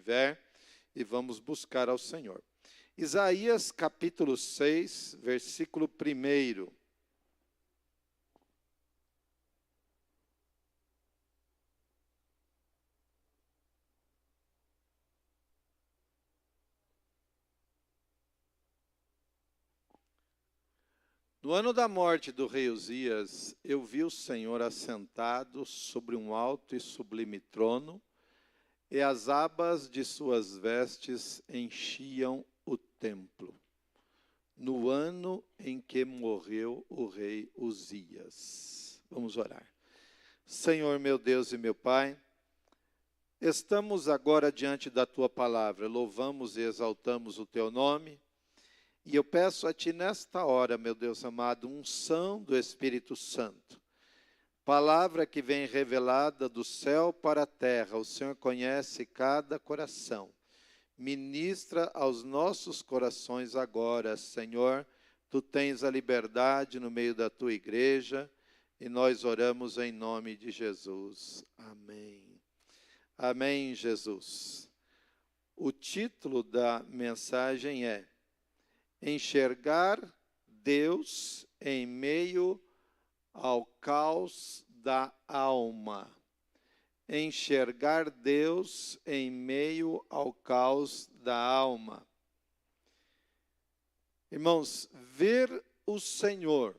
estiver e vamos buscar ao Senhor. Isaías capítulo 6, versículo 1. No ano da morte do rei Uzias, eu vi o Senhor assentado sobre um alto e sublime trono, e as abas de suas vestes enchiam o templo, no ano em que morreu o rei Uzias. Vamos orar. Senhor, meu Deus e meu Pai, estamos agora diante da Tua palavra, louvamos e exaltamos o Teu nome, e eu peço a Ti nesta hora, meu Deus amado, unção do Espírito Santo. Palavra que vem revelada do céu para a terra. O Senhor conhece cada coração. Ministra aos nossos corações agora, Senhor. Tu tens a liberdade no meio da Tua igreja e nós oramos em nome de Jesus. Amém. Amém, Jesus. O título da mensagem é Enxergar Deus em meio ao caos da alma. Enxergar Deus em meio ao caos da alma. Irmãos, ver o Senhor,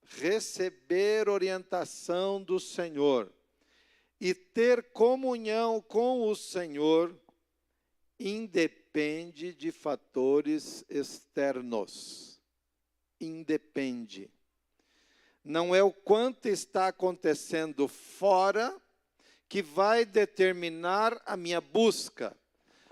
receber orientação do Senhor e ter comunhão com o Senhor independe de fatores externos. Independe. Não é o quanto está acontecendo fora que vai determinar a minha busca.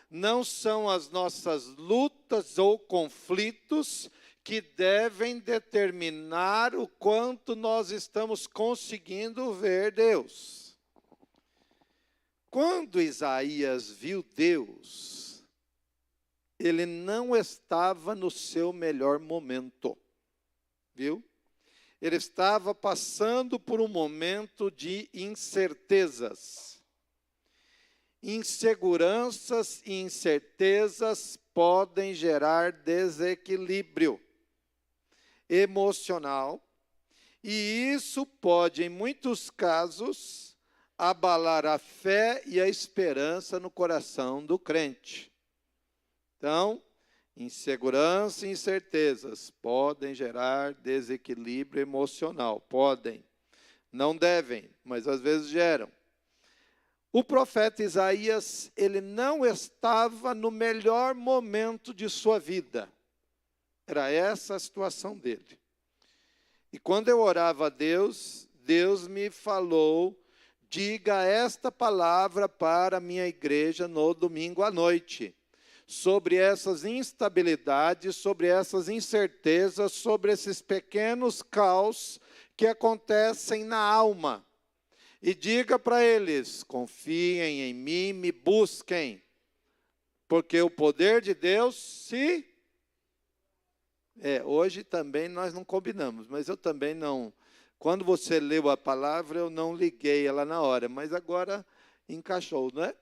Não são as nossas lutas ou conflitos que devem determinar o quanto nós estamos conseguindo ver Deus. Quando Isaías viu Deus, ele não estava no seu melhor momento, viu? Ele estava passando por um momento de incertezas. Inseguranças e incertezas podem gerar desequilíbrio emocional, e isso pode, em muitos casos, abalar a fé e a esperança no coração do crente. Então, insegurança e incertezas podem gerar desequilíbrio emocional. Podem. Não devem, mas às vezes geram. O profeta Isaías, ele não estava no melhor momento de sua vida. Era essa a situação dele. E quando eu orava a Deus, Deus me falou, diga esta palavra para a minha igreja no domingo à noite. Sobre essas instabilidades, sobre essas incertezas, sobre esses pequenos caos que acontecem na alma. E diga para eles, confiem em mim, me busquem, porque o poder de Deus se... hoje também nós não combinamos, mas eu também não... Quando você leu a palavra, eu não liguei ela na hora, mas agora encaixou, não é?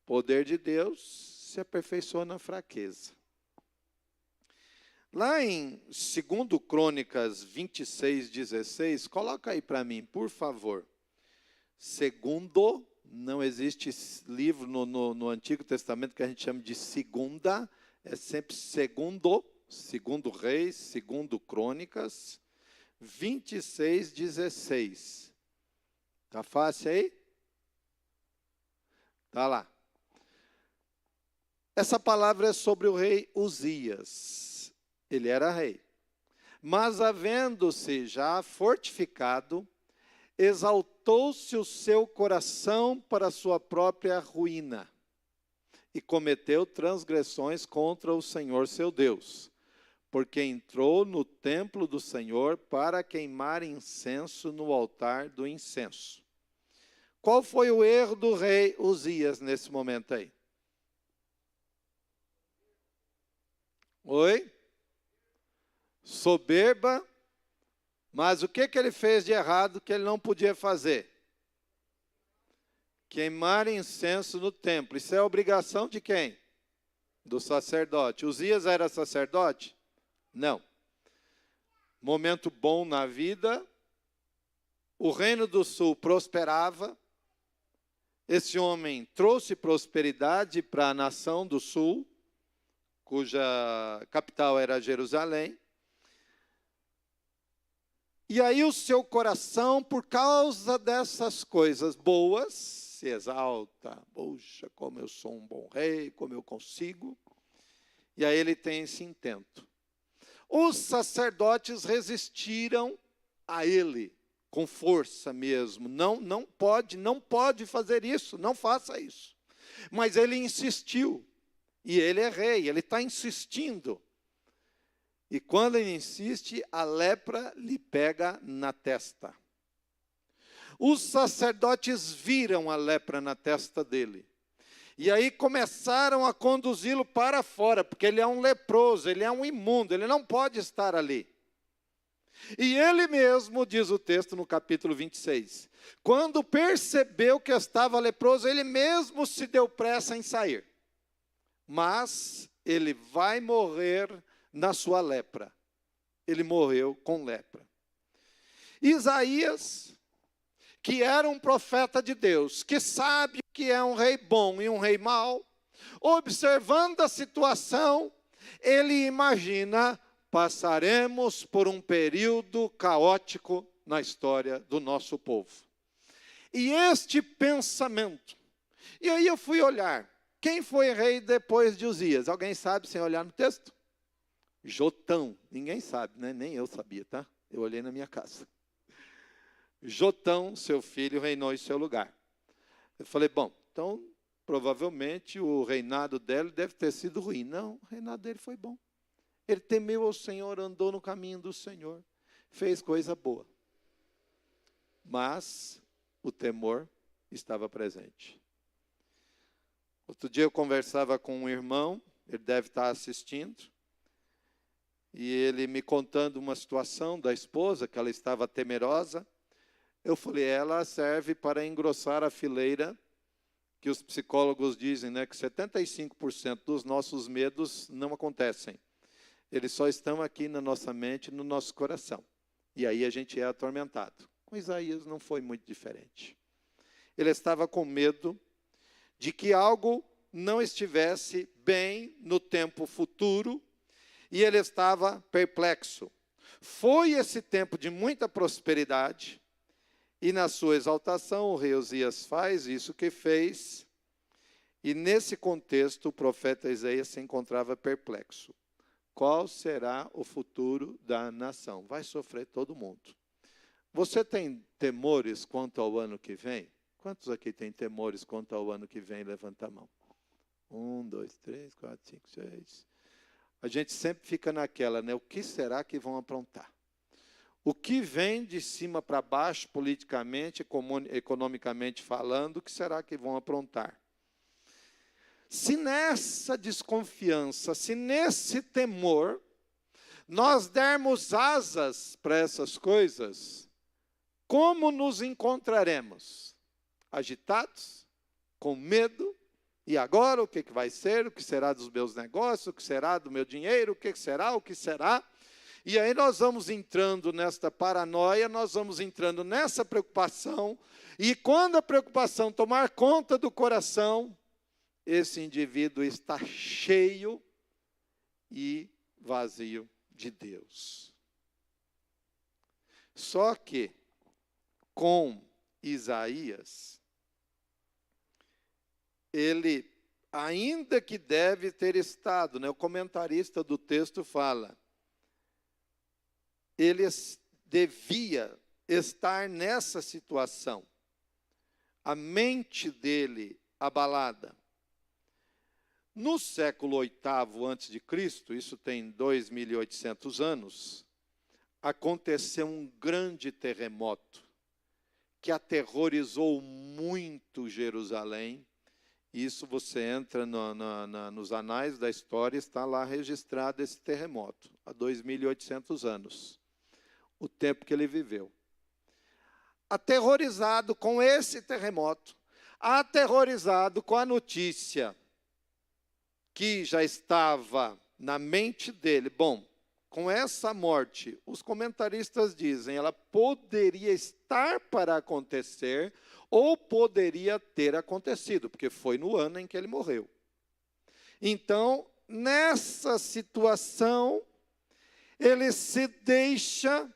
Poder de Deus se aperfeiçoa na fraqueza. Lá em 2 Crônicas 26:16, coloca aí para mim, por favor. Segundo, não existe livro no Antigo Testamento que a gente chama de segunda, é sempre segundo Reis, 2 Crônicas 26:16. Tá fácil aí? Tá lá. Essa palavra é sobre o rei Uzias. Ele era rei. Mas, havendo-se já fortificado, exaltou-se o seu coração para a sua própria ruína e cometeu transgressões contra o Senhor seu Deus, porque entrou no templo do Senhor para queimar incenso no altar do incenso. Qual foi o erro do rei Uzias nesse momento aí? Oi? Soberba, mas o que ele fez de errado que ele não podia fazer? queimar incenso no templo. Isso é obrigação de quem? Do sacerdote. Uzias era sacerdote? Não. Momento bom na vida. O reino do sul prosperava. Esse homem trouxe prosperidade para a nação do sul, cuja capital era Jerusalém. E aí o seu coração, por causa dessas coisas boas, se exalta. Puxa, como eu sou um bom rei, como eu consigo. E aí ele tem esse intento. Os sacerdotes resistiram a ele, com força mesmo. Não pode fazer isso, não faça isso. Mas ele insistiu. E ele é rei, ele está insistindo. E quando ele insiste, a lepra lhe pega na testa. Os sacerdotes viram a lepra na testa dele. E aí começaram a conduzi-lo para fora, porque ele é um leproso, ele é um imundo, ele não pode estar ali. E ele mesmo, diz o texto no capítulo 26, quando percebeu que estava leproso, ele mesmo se deu pressa em sair. Mas ele vai morrer na sua lepra. Ele morreu com lepra. Isaías, que era um profeta de Deus, que sabe que é um rei bom e um rei mau, observando a situação, ele imagina: passaremos por um período caótico na história do nosso povo. E este pensamento, e aí eu fui olhar, quem foi rei depois de Uzias? Alguém sabe sem olhar no texto? Jotão, ninguém sabe, né? Nem eu sabia, tá? Eu olhei na minha casa. Jotão, seu filho, reinou em seu lugar. Eu falei, bom, então provavelmente o reinado dele deve ter sido ruim. Não, o reinado dele foi bom. Ele temeu ao Senhor, andou no caminho do Senhor, fez coisa boa. Mas o temor estava presente. Outro dia eu conversava com um irmão, ele deve estar assistindo, e ele me contando uma situação da esposa, que ela estava temerosa. Eu falei, ela serve para engrossar a fileira, que os psicólogos dizem, né, que 75% dos nossos medos não acontecem. Eles só estão aqui na nossa mente, no nosso coração. E aí a gente é atormentado. Com Isaías não foi muito diferente. Ele estava com medo de que algo não estivesse bem no tempo futuro, e ele estava perplexo. Foi esse tempo de muita prosperidade, e na sua exaltação o rei Uzias faz isso que fez, e nesse contexto o profeta Isaías se encontrava perplexo. Qual será o futuro da nação? Vai sofrer todo mundo. Você tem temores quanto ao ano que vem? Quantos aqui têm temores quanto ao ano que vem? Levanta a mão. 1, 2, 3, 4, 5, 6. A gente sempre fica naquela, né? O que será que vão aprontar? O que vem de cima para baixo, politicamente, economicamente falando, o que será que vão aprontar? Se nessa desconfiança, se nesse temor, nós dermos asas para essas coisas, como nos encontraremos? Agitados? Com medo? E agora o que vai ser? O que será dos meus negócios? O que será do meu dinheiro? O que será? O que será? E aí nós vamos entrando nesta paranoia, nós vamos entrando nessa preocupação, e quando a preocupação tomar conta do coração, esse indivíduo está cheio e vazio de Deus. Só que, com Isaías, ele, ainda que deve ter estado, né, o comentarista do texto fala, ele devia estar nessa situação, a mente dele abalada. No século VIII a.C., isso tem 2.800 anos, aconteceu um grande terremoto que aterrorizou muito Jerusalém. Isso você entra nos anais da história, está lá registrado esse terremoto, há 2.800 anos, o tempo que ele viveu. Aterrorizado com esse terremoto, aterrorizado com a notícia que já estava na mente dele. Bom, com essa morte, os comentaristas dizem, ela poderia estar para acontecer ou poderia ter acontecido, porque foi no ano em que ele morreu. Então, nessa situação, ele se deixa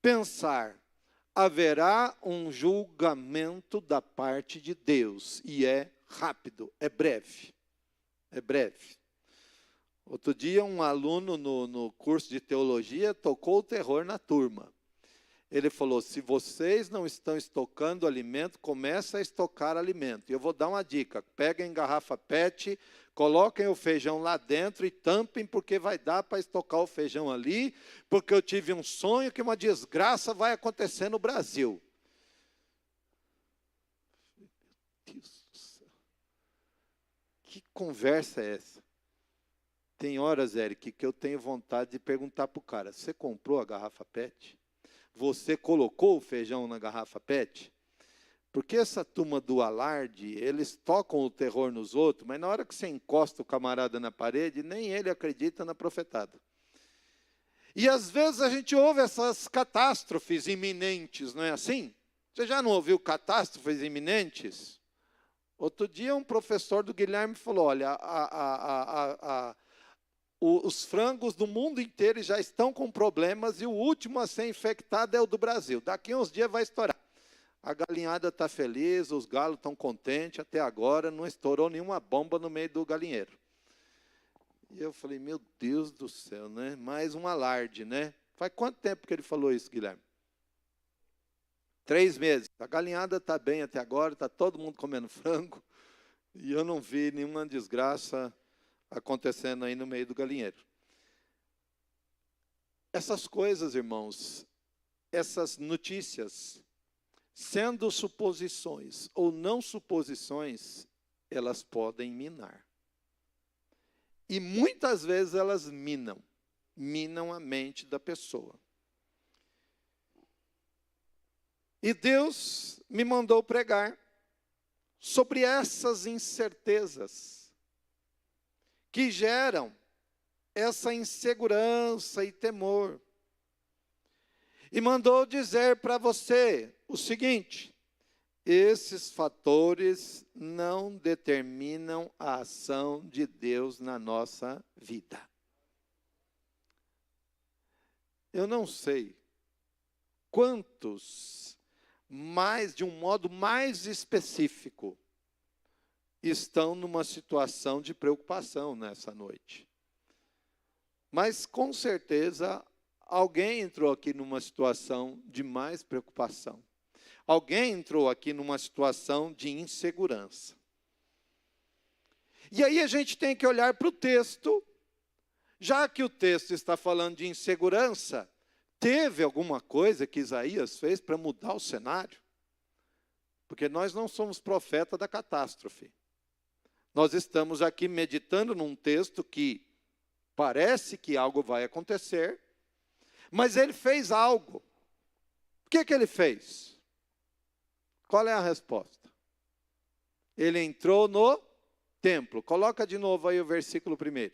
pensar, haverá um julgamento da parte de Deus, e é rápido, é breve, é breve. Outro dia, um aluno no curso de teologia tocou o terror na turma. Ele falou, se vocês não estão estocando alimento, começa a estocar alimento. E eu vou dar uma dica, peguem garrafa PET, coloquem o feijão lá dentro e tampem, porque vai dar para estocar o feijão ali, porque eu tive um sonho que uma desgraça vai acontecer no Brasil. Meu Deus do céu. Que conversa é essa? Tem horas, Eric, que eu tenho vontade de perguntar para o cara, você comprou a garrafa PET? Você colocou o feijão na garrafa PET? Porque essa turma do alarde, eles tocam o terror nos outros, mas na hora que você encosta o camarada na parede, nem ele acredita na profetada. E às vezes a gente ouve essas catástrofes iminentes, não é assim? Você já não ouviu catástrofes iminentes? Outro dia um professor do Guilherme falou, olha, os frangos do mundo inteiro já estão com problemas e o último a ser infectado é o do Brasil. Daqui a uns dias vai estourar. A galinhada está feliz, os galos estão contentes, até agora não estourou nenhuma bomba no meio do galinheiro. E eu falei, meu Deus do céu, né? Mais um alarde, né? Faz quanto tempo que ele falou isso, Guilherme? 3 meses. A galinhada está bem até agora, está todo mundo comendo frango, e eu não vi nenhuma desgraça acontecendo aí no meio do galinheiro. Essas coisas, irmãos, essas notícias, sendo suposições ou não suposições, elas podem minar. E muitas vezes elas minam a mente da pessoa. E Deus me mandou pregar sobre essas incertezas que geram essa insegurança e temor. E mandou dizer para você o seguinte, esses fatores não determinam a ação de Deus na nossa vida. Eu não sei quantos, de um modo mais específico, estão numa situação de preocupação nessa noite. Mas, com certeza, alguém entrou aqui numa situação de mais preocupação. Alguém entrou aqui numa situação de insegurança. E aí a gente tem que olhar para o texto. Já que o texto está falando de insegurança, teve alguma coisa que Isaías fez para mudar o cenário? Porque nós não somos profeta da catástrofe. Nós estamos aqui meditando num texto que parece que algo vai acontecer, mas ele fez algo. O que ele fez? Qual é a resposta? Ele entrou no templo. Coloca de novo aí o versículo 1.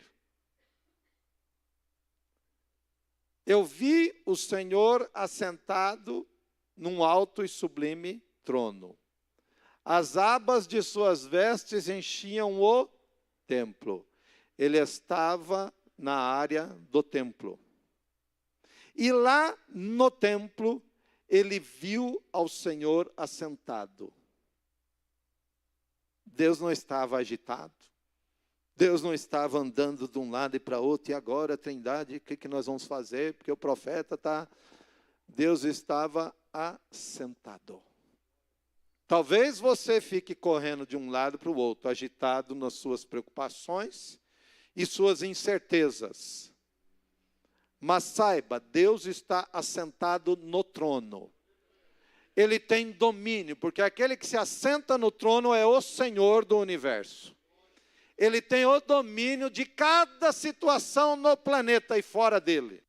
Eu vi o Senhor assentado num alto e sublime trono. As abas de suas vestes enchiam o templo. Ele estava na área do templo. E lá no templo, ele viu ao Senhor assentado. Deus não estava agitado. Deus não estava andando de um lado e para outro. E agora, Trindade, o que nós vamos fazer? Porque o profeta está... Deus estava assentado. Talvez você fique correndo de um lado para o outro, agitado nas suas preocupações e suas incertezas. Mas saiba, Deus está assentado no trono. Ele tem domínio, porque aquele que se assenta no trono é o Senhor do universo. Ele tem o domínio de cada situação no planeta e fora dele.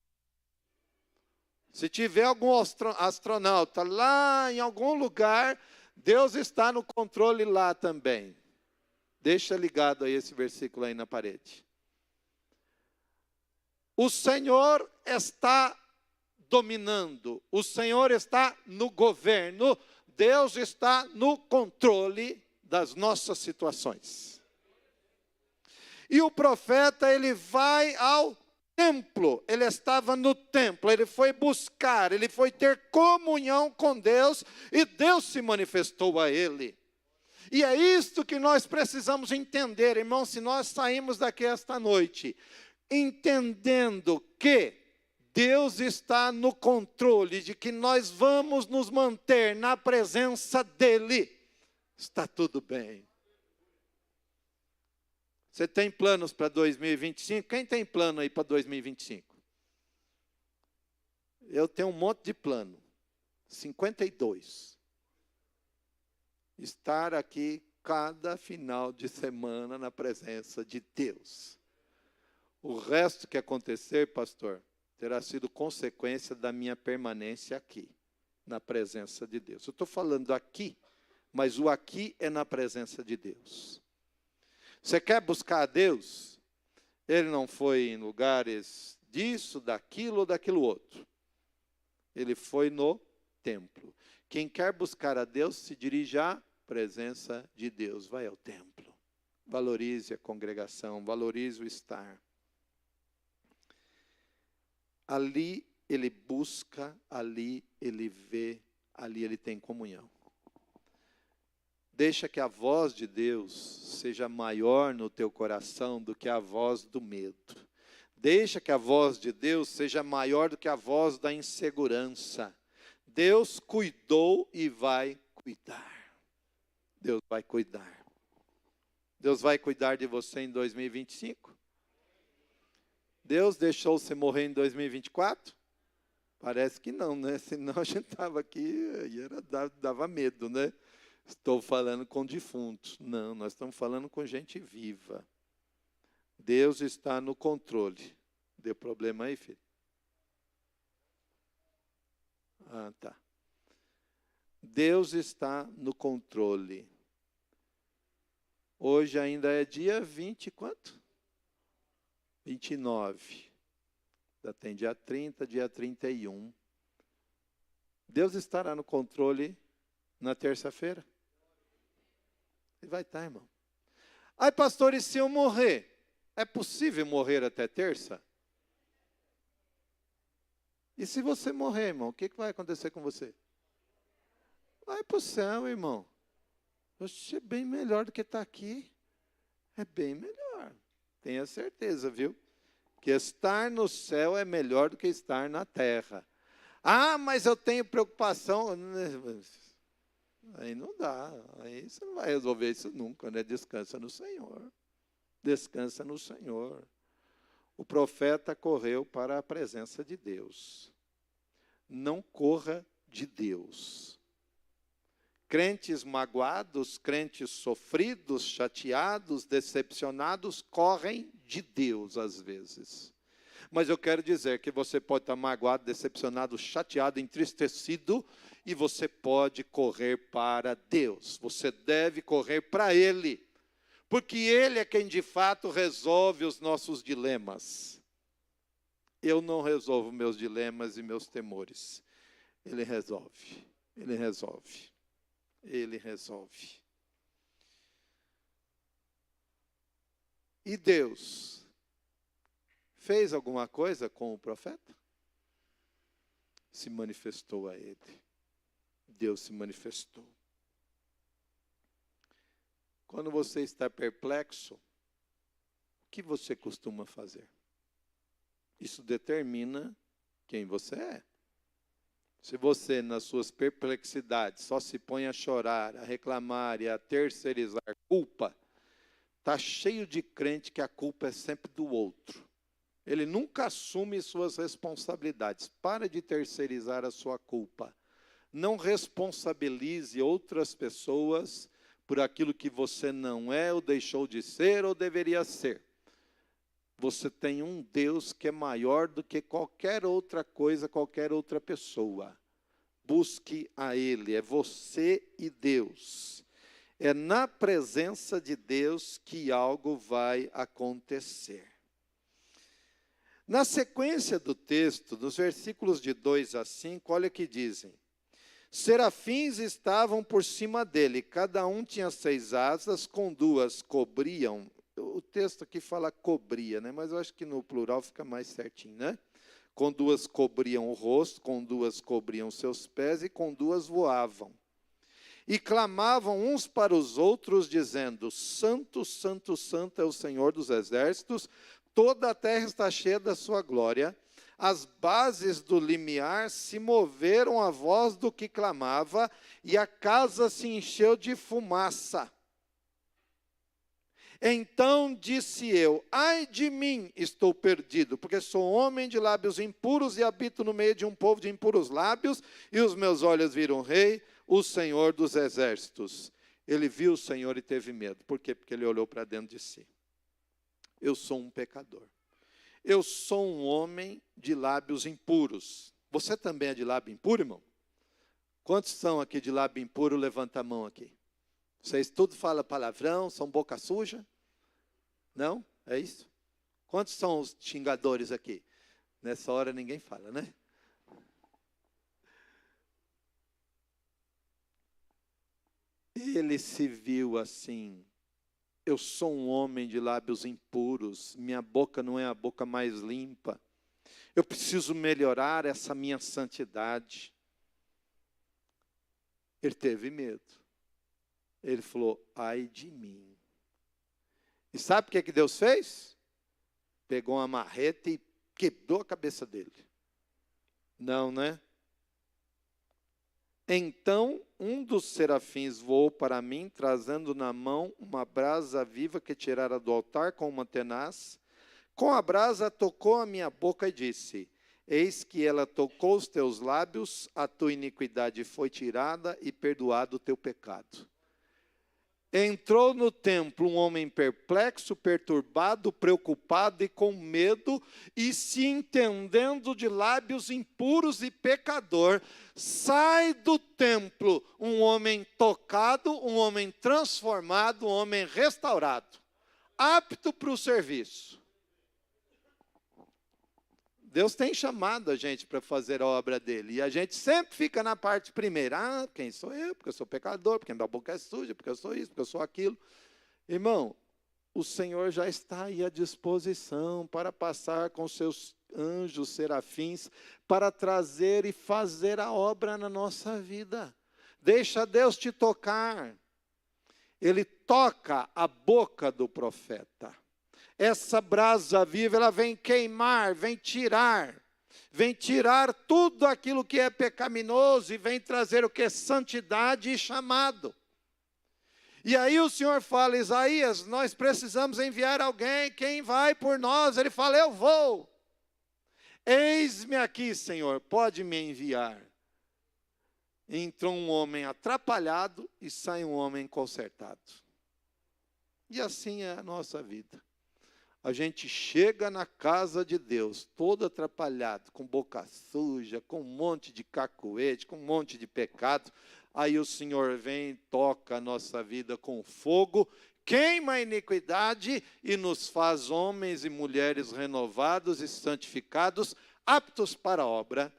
Se tiver algum astronauta lá em algum lugar, Deus está no controle lá também. Deixa ligado aí esse versículo aí na parede. O Senhor está dominando, o Senhor está no governo, Deus está no controle das nossas situações. E o profeta, ele vai ao templo, ele estava no templo, ele foi buscar, ele foi ter comunhão com Deus, e Deus se manifestou a ele. E é isto que nós precisamos entender, irmãos, se nós saímos daqui esta noite, entendendo que Deus está no controle, de que nós vamos nos manter na presença dEle, está tudo bem. Você tem planos para 2025? Quem tem plano aí para 2025? Eu tenho um monte de plano. 52. Estar aqui cada final de semana na presença de Deus. O resto que acontecer, pastor, terá sido consequência da minha permanência aqui, na presença de Deus. Eu estou falando aqui, mas o aqui é na presença de Deus. Você quer buscar a Deus? Ele não foi em lugares disso, daquilo ou daquilo outro. Ele foi no templo. Quem quer buscar a Deus se dirige à presença de Deus. Vai ao templo. Valorize a congregação, valorize o estar. Ali ele busca, ali ele vê, ali ele tem comunhão. Deixa que a voz de Deus seja maior no teu coração do que a voz do medo. Deixa que a voz de Deus seja maior do que a voz da insegurança. Deus cuidou e vai cuidar. Deus vai cuidar. Deus vai cuidar de você em 2025? Deus deixou você morrer em 2024? Parece que não, né? Senão a gente estava aqui e dava medo, né? Estou falando com defuntos. Não, nós estamos falando com gente viva. Deus está no controle. Deu problema aí, filho? Ah, tá. Deus está no controle. Hoje ainda é dia 20, quanto? 29. Já tem dia 30, dia 31. Deus estará no controle na terça-feira? Ele vai estar, irmão. Ai, pastor, e se eu morrer? É possível morrer até terça? E se você morrer, irmão, o que vai acontecer com você? Vai para o céu, irmão. Oxe, é bem melhor do que estar aqui. É bem melhor. Tenha certeza, viu? Que estar no céu é melhor do que estar na terra. Ah, mas eu tenho preocupação. Aí não dá. Aí você não vai resolver isso nunca, né? Descansa no Senhor. Descansa no Senhor. O profeta correu para a presença de Deus. Não corra de Deus. Crentes magoados, crentes sofridos, chateados, decepcionados, correm de Deus às vezes. Mas eu quero dizer que você pode estar magoado, decepcionado, chateado, entristecido, e você pode correr para Deus. Você deve correr para Ele, porque Ele é quem de fato resolve os nossos dilemas. Eu não resolvo meus dilemas e meus temores. Ele resolve. Ele resolve. Ele resolve. E Deus fez alguma coisa com o profeta? Se manifestou a ele. Deus se manifestou. Quando você está perplexo, o que você costuma fazer? Isso determina quem você é. Se você, nas suas perplexidades, só se põe a chorar, a reclamar e a terceirizar culpa, está cheio de crente que a culpa é sempre do outro. Ele nunca assume suas responsabilidades. Para de terceirizar a sua culpa. Não responsabilize outras pessoas por aquilo que você não é, ou deixou de ser, ou deveria ser. Você tem um Deus que é maior do que qualquer outra coisa, qualquer outra pessoa. busque a Ele, é você e Deus. É na presença de Deus que algo vai acontecer. Na sequência do texto, nos versículos de 2 a 5, olha o que dizem. Serafins estavam por cima dele, cada um tinha 6 asas, com 2 cobriam. O texto aqui fala cobria, né? Mas eu acho que no plural fica mais certinho, né? Com 2 cobriam o rosto, com 2 cobriam seus pés e com 2 voavam. E clamavam uns para os outros, dizendo, Santo, Santo, Santo é o Senhor dos exércitos, toda a terra está cheia da sua glória. As bases do limiar se moveram à voz do que clamava, e a casa se encheu de fumaça. Então disse eu, ai de mim, estou perdido, porque sou homem de lábios impuros e habito no meio de um povo de impuros lábios, e os meus olhos viram o rei, o Senhor dos exércitos. Ele viu o Senhor e teve medo. Por quê? Porque ele olhou para dentro de si. Eu sou um pecador. Eu sou um homem de lábios impuros. Você também é de lábio impuro, irmão? Quantos são aqui de lábio impuro? Levanta a mão aqui. Vocês tudo falam palavrão, são boca suja? Não? É isso? Quantos são os xingadores aqui? Nessa hora ninguém fala, né? Ele se viu assim. Eu sou um homem de lábios impuros, minha boca não é a boca mais limpa. Eu preciso melhorar essa minha santidade. Ele teve medo. Ele falou, ai de mim. E sabe o que Deus fez? Pegou uma marreta e quebrou a cabeça dele. Não, né? Então, um dos serafins voou para mim, trazendo na mão uma brasa viva que tirara do altar com uma tenaz. Com a brasa tocou a minha boca e disse, eis que ela tocou os teus lábios, a tua iniquidade foi tirada e perdoado o teu pecado. Entrou no templo um homem perplexo, perturbado, preocupado e com medo, e se entendendo de lábios impuros e pecador, sai do templo um homem tocado, um homem transformado, um homem restaurado, apto para o serviço. Deus tem chamado a gente para fazer a obra dele. E a gente sempre fica na parte primeira. Ah, quem sou eu? Porque eu sou pecador, porque minha boca é suja, porque eu sou isso, porque eu sou aquilo. Irmão, o Senhor já está aí à disposição para passar com seus anjos, serafins, para trazer e fazer a obra na nossa vida. Deixa Deus te tocar. Ele toca a boca do profeta. Essa brasa viva, ela vem queimar, vem tirar tudo aquilo que é pecaminoso e vem trazer o que é santidade e chamado. E aí o Senhor fala, Isaías, nós precisamos enviar alguém, quem vai por nós? Ele fala, eu vou. Eis-me aqui, Senhor, pode me enviar. Entrou um homem atrapalhado e sai um homem consertado. E assim é a nossa vida. A gente chega na casa de Deus, todo atrapalhado, com boca suja, com um monte de cacuete, com um monte de pecado. Aí o Senhor vem e toca a nossa vida com fogo, queima a iniquidade e nos faz homens e mulheres renovados e santificados, aptos para a obra.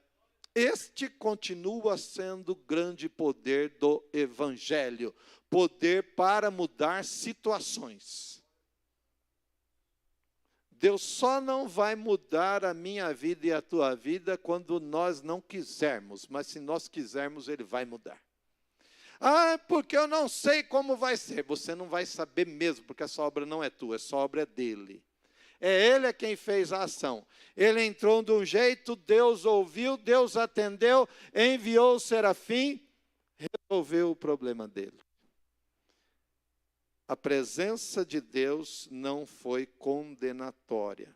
Este continua sendo o grande poder do Evangelho, poder para mudar situações. Deus só não vai mudar a minha vida e a tua vida quando nós não quisermos, mas se nós quisermos, Ele vai mudar. Ah, porque eu não sei como vai ser. Você não vai saber mesmo, porque essa obra não é tua, essa obra é dEle. É Ele quem fez a ação. Ele entrou de um jeito, Deus ouviu, Deus atendeu, enviou o serafim, resolveu o problema dele. A presença de Deus não foi condenatória,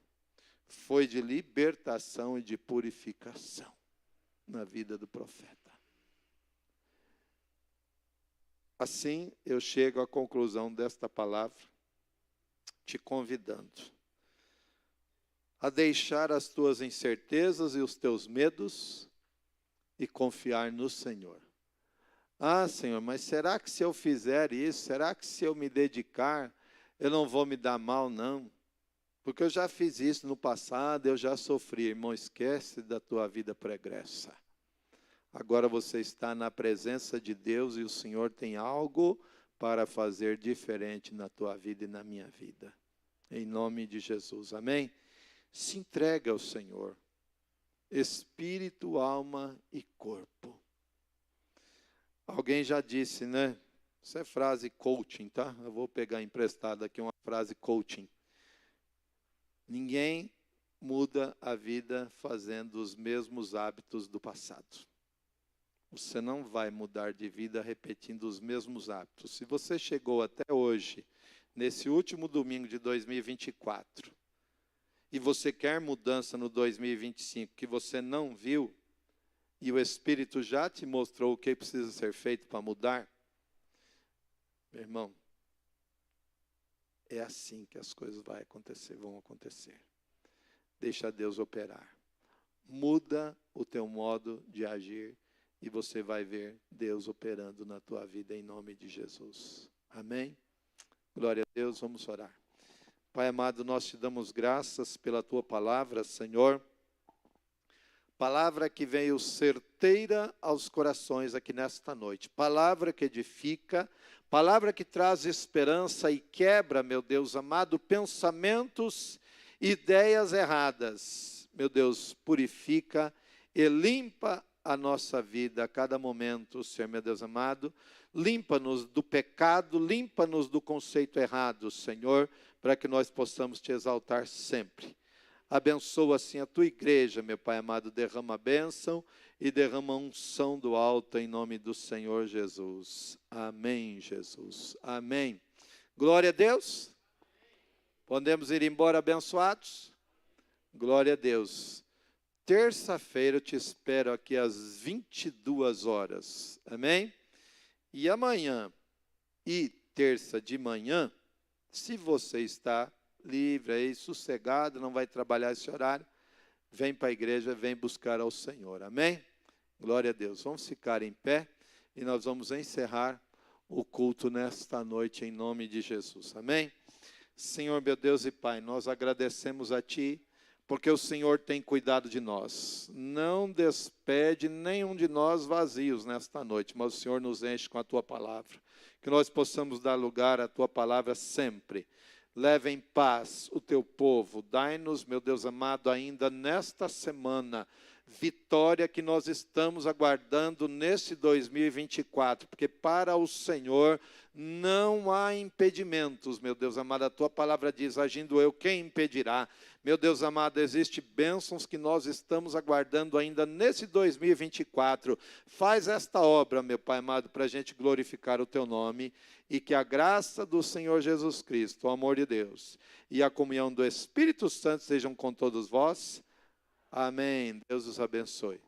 foi de libertação e de purificação na vida do profeta. Assim, eu chego à conclusão desta palavra, te convidando a deixar as tuas incertezas e os teus medos e confiar no Senhor. Ah, Senhor, mas será que se eu fizer isso, será que se eu me dedicar, eu não vou me dar mal, não? Porque eu já fiz isso no passado, eu já sofri. Irmão, esquece da tua vida pregressa. Agora você está na presença de Deus e o Senhor tem algo para fazer diferente na tua vida e na minha vida. Em nome de Jesus, amém? Se entrega ao Senhor, espírito, alma e corpo. Alguém já disse, né? Isso é frase coaching, tá? Eu vou pegar emprestado aqui uma frase coaching. Ninguém muda a vida fazendo os mesmos hábitos do passado. Você não vai mudar de vida repetindo os mesmos hábitos. Se você chegou até hoje, nesse último domingo de 2024, e você quer mudança no 2025 que você não viu, e o Espírito já te mostrou o que precisa ser feito para mudar, meu irmão, é assim que as coisas vão acontecer. Deixa Deus operar. Muda o teu modo de agir e você vai ver Deus operando na tua vida em nome de Jesus. Amém? Glória a Deus, vamos orar. Pai amado, nós te damos graças pela tua palavra, Senhor. Palavra que veio certeira aos corações aqui nesta noite. Palavra que edifica, palavra que traz esperança e quebra, meu Deus amado, pensamentos, ideias erradas. Meu Deus, purifica e limpa a nossa vida a cada momento, Senhor, meu Deus amado. Limpa-nos do pecado, limpa-nos do conceito errado, Senhor, para que nós possamos te exaltar sempre. Abençoa assim a tua igreja, meu Pai amado, derrama a bênção e derrama a unção do alto em nome do Senhor Jesus. Amém, Jesus. Amém. Glória a Deus. Podemos ir embora abençoados? Glória a Deus. Terça-feira eu te espero aqui às 22 horas. Amém? E amanhã e terça de manhã, se você está livre aí, sossegado, não vai trabalhar esse horário, vem para a igreja, vem buscar ao Senhor. Amém? Glória a Deus. Vamos ficar em pé e nós vamos encerrar o culto nesta noite em nome de Jesus. Amém? Senhor, meu Deus e Pai, nós agradecemos a Ti, porque o Senhor tem cuidado de nós. Não despede nenhum de nós vazios nesta noite, mas o Senhor nos enche com a Tua palavra. Que nós possamos dar lugar à Tua palavra sempre. Leva em paz o Teu povo. Dai-nos, meu Deus amado, ainda nesta semana, vitória que nós estamos aguardando nesse 2024. Porque para o Senhor não há impedimentos, meu Deus amado. A Tua palavra diz, agindo eu, quem impedirá? Meu Deus amado, existem bênçãos que nós estamos aguardando ainda nesse 2024. Faz esta obra, meu Pai amado, para a gente glorificar o Teu nome e que a graça do Senhor Jesus Cristo, o amor de Deus e a comunhão do Espírito Santo sejam com todos vós. Amém. Deus os abençoe.